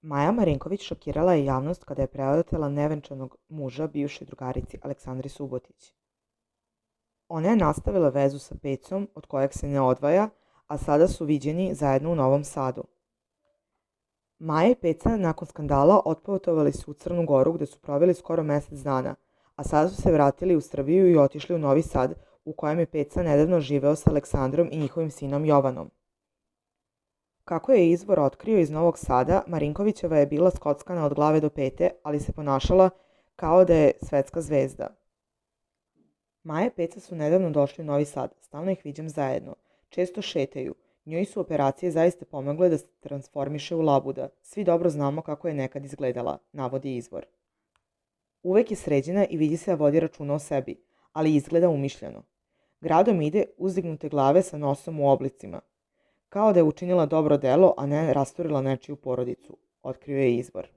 Maja Marinković šokirala je javnost kada je preotela nevenčanog muža bivšoj drugarici Aleksandri Subotić. Ona je nastavila vezu sa Pecom, od kojeg se ne odvaja, a sada su viđeni zajedno u Novom Sadu. Maja i Peca nakon skandala otputovali su u Crnu Goru gde su proveli skoro mesec dana, a sada su se vratili u Srbiju i otišli u Novi Sad, u kojem je Peca nedavno živeo sa Aleksandrom i njihovim sinom Jovanom. Kako je izvor otkrio iz Novog Sada, Marinkovićeva je bila skockana od glave do pete, ali se ponašala kao da je svetska zvezda. Maja i Peca su nedavno došli u Novi Sad, stalno ih viđam zajedno, često šetaju, njoj su operacije zaista pomogle da se transformiše u labuda, svi dobro znamo kako je nekad izgledala, navodi izvor. Uvek je sređena i vidi se da vodi računa o sebi, ali izgleda umišljeno. Gradom ide uzdignute glave sa nosom u oblicima, kao da je učinila dobro delo, a ne rasturila nečiju porodicu, otkrio je izvor.